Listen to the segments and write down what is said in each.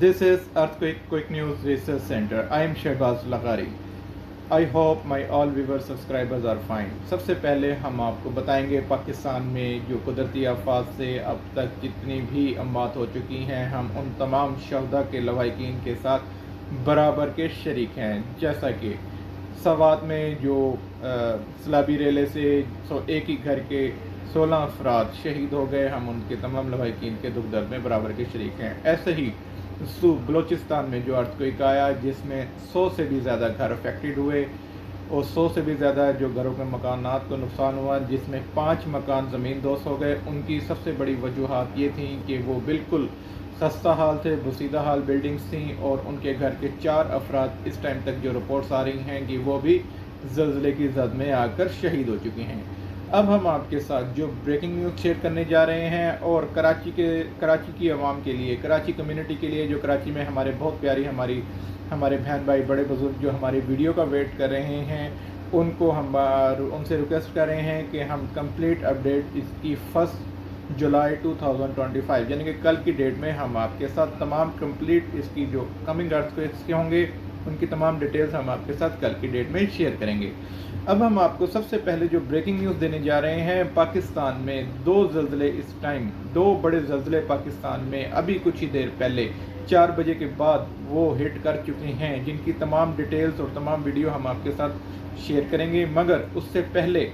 This is Earthquake Quick News Research Center. I am Shehbaz Laghari. I hope my all viewers subscribers are fine. सबसे पहले हम आपको बताएंगे पाकिस्तान में जो कुदरती आफात से अब तक जितनी भी अमवात हो चुकी हैं, हम उन तमाम शहदा के लवाहिकीन के साथ बराबर के शरीक हैं। जैसा कि सवात में जो सलाबी रेले से एक ही घर के 16 अफराद शहीद हो गए, हम उनके तमाम लवाहिकीन के दुख दर्द में बराबर के शरीक हैं। ऐसे ही बलोचिस्तान में जो अर्थक्वेक आया जिसमें 100 से भी ज़्यादा घर अफेक्टेड हुए और 100 से भी ज़्यादा जो घरों के मकानात को नुकसान हुआ, जिसमें 5 मकान ज़मीन दोस्त हो गए। उनकी सबसे बड़ी वजूहात ये थी कि वो बिल्कुल खस्ता हाल थे, बुसीदा हाल बिल्डिंग्स थी और उनके घर के 4 अफराद इस टाइम तक जो रिपोर्ट्स आ रही हैं कि वो भी ज़लज़ले की ज़द में आकर शहीद हो चुके हैं। अब हम आपके साथ जो ब्रेकिंग न्यूज़ शेयर करने जा रहे हैं और कराची की आवाम के लिए, कराची कम्युनिटी के लिए, जो कराची में हमारे बहुत प्यारी हमारे बहन भाई बड़े बुजुर्ग जो हमारी वीडियो का वेट कर रहे हैं, उनको हम उनसे रिक्वेस्ट कर रहे हैं कि हम कंप्लीट अपडेट इसकी 1 जुलाई 2025 यानी कि कल की डेट में हम आपके साथ तमाम कंप्लीट इसकी जो कमिंग अर्थक्वेक्स के होंगे उनकी तमाम डिटेल्स हम आपके साथ कल की डेट में शेयर करेंगे। अब हम आपको सबसे पहले जो ब्रेकिंग न्यूज़ देने जा रहे हैं, पाकिस्तान में 2 ज़लज़ले इस टाइम, 2 बड़े ज़लज़ले पाकिस्तान में अभी कुछ ही देर पहले 4 बजे के बाद वो हिट कर चुके हैं, जिनकी तमाम डिटेल्स और तमाम वीडियो हम आपके साथ शेयर करेंगे। मगर उससे पहले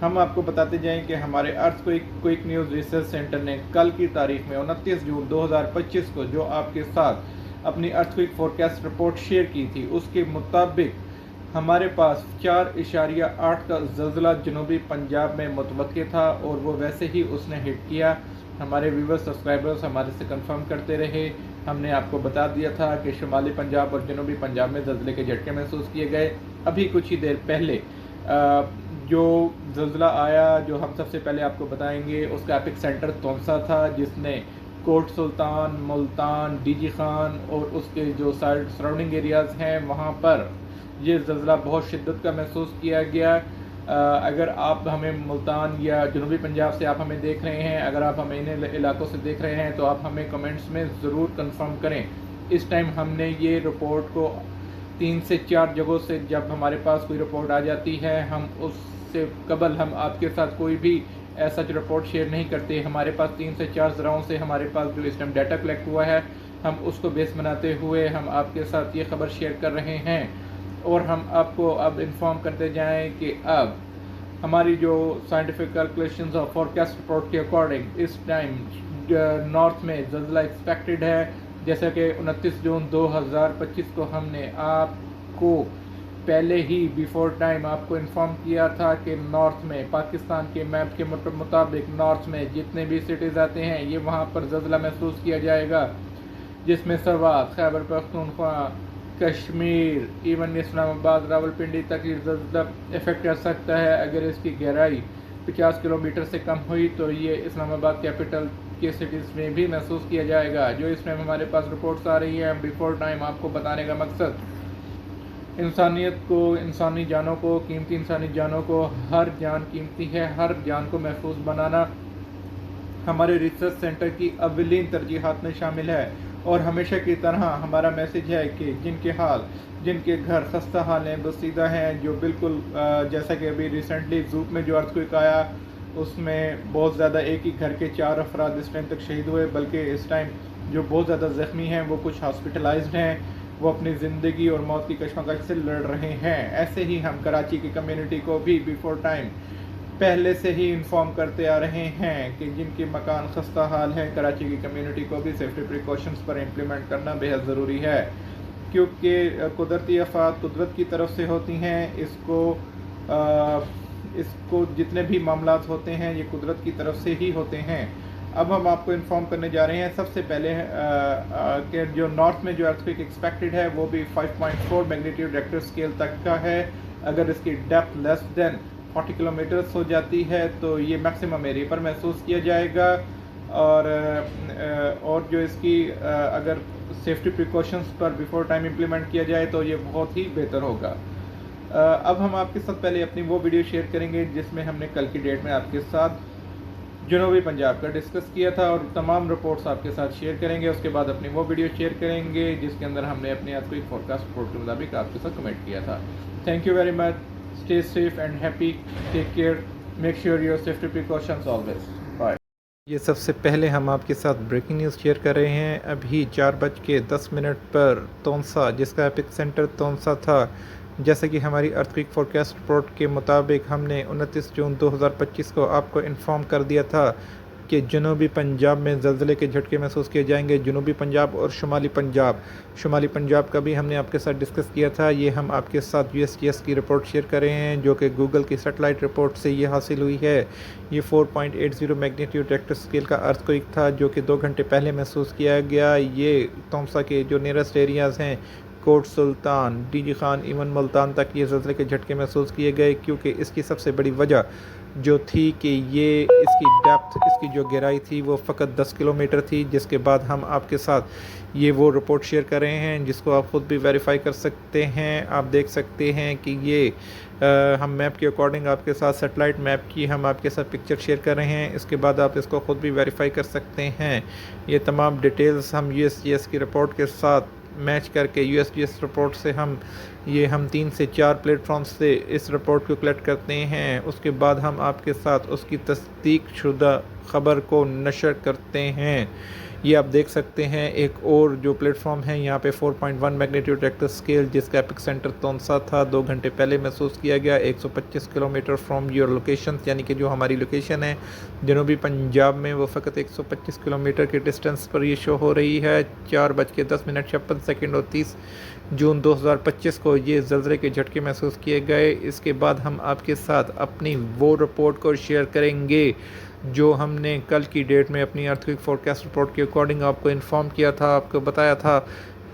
हम आपको बताते जाएं कि हमारे earthquake quick news research centre ने कल की तारीख में 29 जून 2025 को जो आपके साथ अपनी अर्थक्वेक फोरकास्ट रिपोर्ट शेयर की थी, उसके मुताबिक हमारे पास 4.8 का ज़लज़ला जनूबी पंजाब में मुतवक्के था और वो वैसे ही उसने हिट किया। हमारे व्यूवर्स सब्सक्राइबर्स हमारे से कंफर्म करते रहे। हमने आपको बता दिया था कि शुमाली पंजाब और जनूबी पंजाब में ज़लज़ले के झटके महसूस किए गए। अभी कुछ ही देर पहले जो ज़लज़ला आया, जो हम सबसे पहले आपको बताएंगे, उसका एपिक सेंटर तोंसा था, जिसने कोट सुल्तान, मुल्तान, डीजी खान और उसके जो सराउंडिंग एरियाज़ हैं वहाँ पर ये ज़लज़ला बहुत शिद्दत का महसूस किया गया। अगर आप हमें मुल्तान या जनूबी पंजाब से आप हमें देख रहे हैं, अगर आप हमें इन इलाकों से देख रहे हैं तो आप हमें कमेंट्स में ज़रूर कंफर्म करें। इस टाइम हमने ये रिपोर्ट को 3 से 4 जगहों से, जब हमारे पास कोई रिपोर्ट आ जाती है, हम उससे कबल हम आपके साथ कोई भी ऐसा रिपोर्ट शेयर नहीं करते। हमारे पास 3 से 4 ज़राओं से हमारे पास जो इस टाइम डाटा कलेक्ट हुआ है, हम उसको बेस बनाते हुए हम आपके साथ ये खबर शेयर कर रहे हैं। और हम आपको अब इन्फॉर्म करते जाएं कि अब हमारी जो साइंटिफिक कैलकुलेशंस और फोरकास्ट रिपोर्ट के अकॉर्डिंग इस टाइम नॉर्थ में ज़लज़ला एक्सपेक्टेड है। जैसा कि 29 जून 2025 को हमने आपको पहले ही बिफोर टाइम आपको इन्फॉर्म किया था कि नॉर्थ में, पाकिस्तान के मैप के मुताबिक नॉर्थ में जितने भी सिटीज़ आते हैं ये वहाँ पर ज़लज़ला महसूस किया जाएगा, जिसमें सर्वात, खैबर पख्तूनख्वा, कश्मीर, इवन इस्लामाबाद, रावलपिंडी तक ये ज़लज़ला इफ़ेक्ट कर सकता है। अगर इसकी गहराई 50 किलोमीटर से कम हुई तो ये इस्लामाबाद कैपिटल के सिटीज़ में भी महसूस किया जाएगा। जो इसमें हमारे पास रिपोर्ट्स आ रही हैं, बिफोर टाइम आपको बताने का मकसद इंसानियत को, इंसानी जानों को, कीमती इंसानी जानों को, हर जान कीमती है, हर जान को महफूज बनाना हमारे रिसर्च सेंटर की अव्वलीन तरजीहात में शामिल है। और हमेशा की तरह हमारा मैसेज है कि जिनके घर खस्ता हाल हैं, बसीदा हैं, जो बिल्कुल जैसा कि अभी रिसेंटली ज़ूप में जो अर्थक्वेक आया उसमें बहुत ज़्यादा, एक ही घर के 4 अफराद इस टाइम तक शहीद हुए, बल्कि इस टाइम जो बहुत ज़्यादा ज़ख्मी हैं वो कुछ हॉस्पिटलाइज्ड हैं, वो अपनी ज़िंदगी और मौत की कशमकश से लड़ रहे हैं। ऐसे ही हम कराची की कम्युनिटी को भी बिफोर टाइम पहले से ही इन्फॉर्म करते आ रहे हैं कि जिनके मकान खस्ता हाल हैं, कराची की कम्युनिटी को भी सेफ्टी प्रिकॉशंस पर इम्प्लीमेंट करना बेहद ज़रूरी है, क्योंकि कुदरती आफात कुदरत की तरफ से होती हैं। इसको जितने भी मामलात होते हैं ये कुदरत की तरफ से ही होते हैं। अब हम आपको इन्फॉर्म करने जा रहे हैं सबसे पहले कि जो नॉर्थ में जो अर्थक्वेक एक्सपेक्टेड है वो भी 5.4 मैग्नीट्यूड रिक्टर स्केल तक का है। अगर इसकी डेप्थ लेस देन 40 किलोमीटर्स हो जाती है तो ये मैक्सिमम एरिया पर महसूस किया जाएगा। और जो इसकी अगर सेफ्टी प्रिकॉशंस पर बिफोर टाइम इम्प्लीमेंट किया जाए तो ये बहुत ही बेहतर होगा। अब हम आपके साथ पहले अपनी वो वीडियो शेयर करेंगे जिसमें हमने कल की डेट में आपके साथ जनूबी पंजाब का डिस्कस किया था और तमाम रिपोर्ट्स आपके साथ शेयर करेंगे। उसके बाद अपनी वो वीडियो शेयर करेंगे जिसके अंदर हमने अपने अर्थक्वेक फोरकास्ट रिपोर्ट के मुताबिक आपके साथ कमेंट किया था। Thank you very much, stay safe and happy, take care, make sure your safety precautions always, bye. ये सबसे पहले हम आपके साथ ब्रेकिंग न्यूज़ शेयर कर रहे हैं। अभी 4:10 पर तोंसा, जिसका एपिक सेंटर तोंसा था, जैसा कि हमारी अर्थक्वेक फोरकास्ट रिपोर्ट के मुताबिक हमने 29 जून 2025 को आपको इन्फॉर्म कर दिया था कि जनूबी पंजाब में ज़लज़ले के झटके महसूस किए जाएंगे। जनूबी पंजाब और शुमाली पंजाब का भी हमने आपके साथ डिस्कस किया था। ये हम आपके साथ USGS की रिपोर्ट शेयर कर रहे हैं जो कि गूगल की सैटेलाइट रिपोर्ट से ये हासिल हुई है। ये 4.80 मैग्नीट्यूड रेक्टर स्केल का अर्थक्वेक था जो कि 2 घंटे पहले महसूस किया गया। ये तोमसा के जो नियरेस्ट एरियाज़ हैं, कोट सुल्तान, डीजी खान, इवन मुल्तान तक ये ज़लज़ले के झटके महसूस किए गए, क्योंकि इसकी सबसे बड़ी वजह जो थी कि ये इसकी डेप्थ, इसकी जो गहराई थी वो फ़कत 10 किलोमीटर थी। जिसके बाद हम आपके साथ ये वो रिपोर्ट शेयर कर रहे हैं जिसको आप ख़ुद भी वेरीफाई कर सकते हैं। आप देख सकते हैं कि ये हम मैप के अकॉर्डिंग आपके साथ सैटेलाइट मैप की हम आपके साथ पिक्चर शेयर कर रहे हैं। इसके बाद आप इसको ख़ुद भी वेरीफाई कर सकते हैं। ये तमाम डिटेल्स हम USGS की रिपोर्ट के साथ मैच करके USGS रिपोर्ट से हम 3 से 4 प्लेटफॉर्म से इस रिपोर्ट को कलेक्ट करते हैं। उसके बाद हम आपके साथ उसकी तस्दीक शुदा ख़बर को नशर करते हैं। ये आप देख सकते हैं एक और जो प्लेटफॉर्म है यहाँ पे 4.1 मैग्नीट्यूड रेक्टर स्केल, जिसका एपिक सेंटर तोंसा था, 2 घंटे पहले महसूस किया गया, 125 किलोमीटर फ्रॉम योर लोकेशन, यानी कि जो हमारी लोकेशन है जनूबी पंजाब में वो फ़कत 125 किलोमीटर के डिस्टेंस पर ये शो हो रही है। 4:10 और 30 जून 2025 को ये ज़लज़ले के झटके महसूस किए गए। इसके बाद हम आपके साथ अपनी वो रिपोर्ट को शेयर करेंगे जो हमने कल की डेट में अपनी अर्थक्वेक फोरकास्ट रिपोर्ट के अकॉर्डिंग आपको इन्फॉर्म किया था। आपको बताया था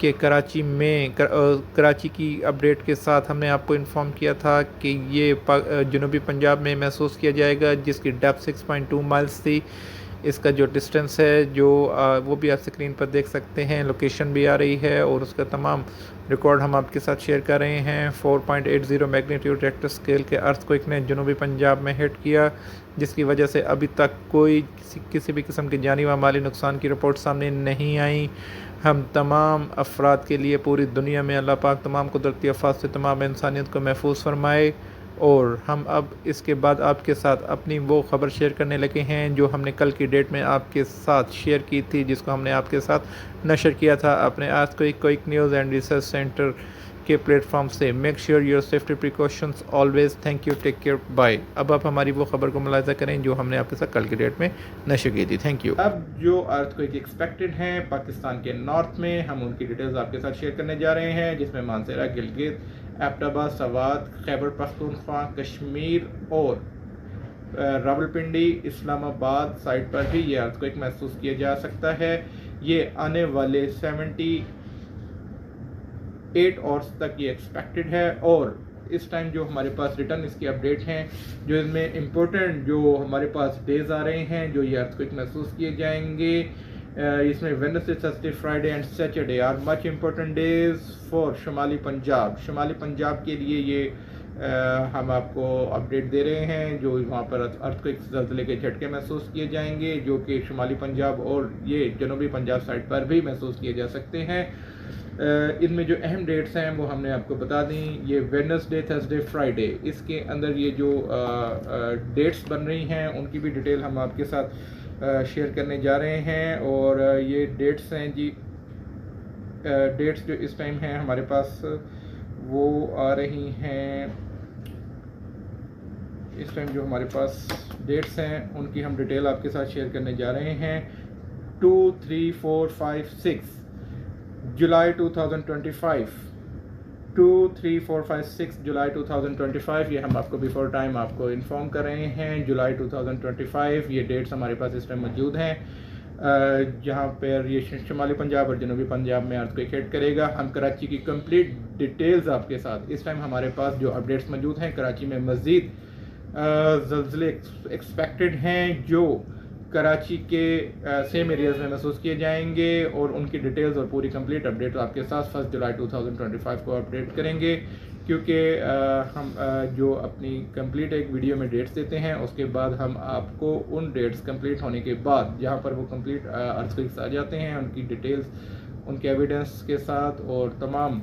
कि कराची की अपडेट के साथ हमने आपको इन्फॉर्म किया था कि ये जनूबी पंजाब में महसूस किया जाएगा, जिसकी डेप्थ 6.2 माइल्स थी। इसका जो डिस्टेंस है जो वो भी आप स्क्रीन पर देख सकते हैं, लोकेशन भी आ रही है और उसका तमाम रिकॉर्ड हम आपके साथ शेयर कर रहे हैं। 4.80 मैग्नीट्यूड रेक्टर स्केल के अर्थक्वेक ने जनूबी पंजाब में हिट किया, जिसकी वजह से अभी तक कोई किसी भी किस्म की जानी व माली नुकसान की रिपोर्ट सामने नहीं आई। हम तमाम अफराद के लिए पूरी दुनिया में अल्लाह पाक तमाम कुदरती आफात से तमाम इंसानियत को महफूज फरमाए। और हम अब इसके बाद आपके साथ अपनी वो ख़बर शेयर करने लगे हैं जो हमने कल की डेट में आपके साथ शेयर की थी, जिसको हमने आपके साथ नशर किया था अपने earthquake news and research centre के प्लेटफॉर्म से। Make sure your safety precautions always. Thank you, take care, bye. अब आप हमारी वो ख़बर को मुलाहिज़ा करें जो हमने आपके साथ कल की डेट में नशर की थी। Thank you. अब जो अर्थक्वेक एक्सपेक्टेड हैं पाकिस्तान के नॉर्थ में, हम उनकी डिटेल्स आपके साथ शेयर करने जा रहे हैं, जिसमें मानसरा, गिलगित, एबटाबाद, सवात, खैबर पख्तूनख्वा, कश्मीर और रावलपिंडी, इस्लामाबाद साइड पर भी ये अर्थक्वेक महसूस किया जा सकता है। ये आने वाले 78 आवर्स तक ये एक्सपेक्टेड है। और इस टाइम जो हमारे पास रिटर्न इसकी अपडेट हैं, जो इसमें इम्पोर्टेंट जो हमारे पास डेज़ आ रहे हैं जो ये अर्थक्वेक महसूस किए जाएंगे, इसमें Wednesday, Thursday, Friday and Saturday are much important days for शुमाली पंजाब। शुमाली पंजाब के लिए ये हम आपको अपडेट दे रहे हैं जो वहाँ पर अर्थक्वेक ज़लज़ले के झटके महसूस किए जाएंगे, जो कि शुमाली पंजाब और ये जनूबी पंजाब साइड पर भी महसूस किए जा सकते हैं। इनमें जो अहम डेट्स हैं वो हमने आपको बता दी। ये वेडनेसडे, थर्सडे, फ्राइडे, इसके अंदर ये जो डेट्स बन रही हैं उनकी भी डिटेल हम आपके साथ शेयर करने जा रहे हैं। और ये डेट्स हैं जी, डेट्स जो इस टाइम हैं हमारे पास वो आ रही हैं, इस टाइम जो हमारे पास डेट्स हैं उनकी हम डिटेल आपके साथ शेयर करने जा रहे हैं। 2, 3, 4, 5, 6 जुलाई 2025, 2, 3, 4, 5, 6 जुलाई 2025, ये हम आपको बिफोर टाइम आपको इन्फॉर्म कर रहे हैं। जुलाई 2025 ये डेट्स हमारे पास इस टाइम मौजूद हैं, जहाँ पर ये शुमाली पंजाब और जनूबी पंजाब में अर्थक्वेक हिट करेगा। हम कराची की कंप्लीट डिटेल्स आपके साथ इस टाइम हमारे पास जो अपडेट्स मौजूद हैं, कराची में मज़ीद ज़लज़ले एक्सपेक्टेड हैं जो कराची के सेम एरियाज़ में महसूस किए जाएंगे और उनकी डिटेल्स और पूरी कंप्लीट अपडेट आपके साथ 1 जुलाई 2025 को अपडेट करेंगे, क्योंकि हम जो अपनी कंप्लीट एक वीडियो में डेट्स देते हैं, उसके बाद हम आपको उन डेट्स कंप्लीट होने के बाद जहां पर वो कंप्लीट अर्थक्वेक्स आ जाते हैं उनकी डिटेल्स, उनके एविडेंस के साथ और तमाम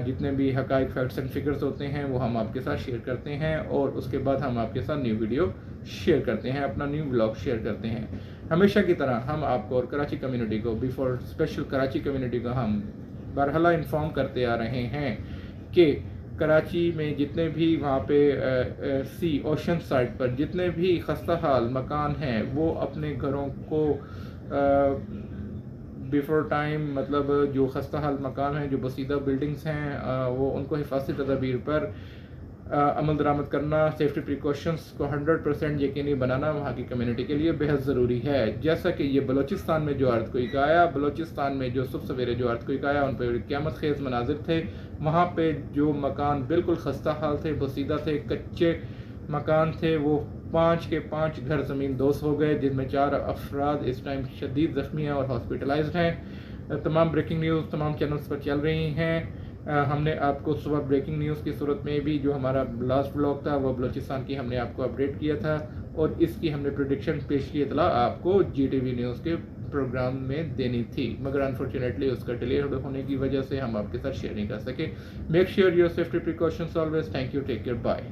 जितने भी हकाइक फैक्ट्स एंड फिगर्स होते हैं वो हम आपके साथ शेयर करते हैं, और उसके बाद हम आपके साथ न्यू वीडियो शेयर करते हैं, अपना न्यू ब्लॉग शेयर करते हैं। हमेशा की तरह हम आपको और कराची कम्युनिटी को, बिफोर स्पेशल कराची कम्युनिटी को हम बरहला इन्फॉर्म करते आ रहे हैं कि कराची में जितने भी वहाँ पे सी ओशन साइड पर जितने भी खस्ता हाल मकान हैं वो अपने घरों को बिफोर टाइम, मतलब जो खस्ता हाल मकान हैं, जो बसीदा बिल्डिंग्स हैं, वो उनको हिफाजती तदाबीर पर अमल दरामद करना, सेफ्टी प्रिकॉशंस को 100% यकीनी बनाना वहाँ की कम्युनिटी के लिए बेहद ज़रूरी है। जैसा कि ये बलूचिस्तान में जो अर्थक्वेक आया, बलूचिस्तान में जो सुबह सवेरे जो अर्थक्वेक आया उन पर क़यामत खेज़ मनाजिर थे। वहाँ पे जो मकान बिल्कुल खस्ता हाल थे, बसीदा थे, कच्चे मकान थे, वो 5 के 5 घर ज़मीन दोस्त हो गए, जिनमें 4 अफराद इस टाइम शदीद ज़ख्मी हैं और हॉस्पिटलाइज्ड हैं। तमाम ब्रेकिंग न्यूज़ तमाम चैनल्स पर चल रही हैं। हमने आपको सुबह ब्रेकिंग न्यूज़ की सूरत में भी जो हमारा लास्ट ब्लॉग था वो बलूचिस्तान की हमने आपको अपडेट किया था, और इसकी हमने प्रेडिक्शन पेश की इतला आपको GTV न्यूज़ के प्रोग्राम में देनी थी, मगर अनफॉर्चुनेटली उसका डिले होने की वजह से हम आपके साथ शेयर नहीं कर सके। Make sure your safety precautions always. Thank you, take care, bye.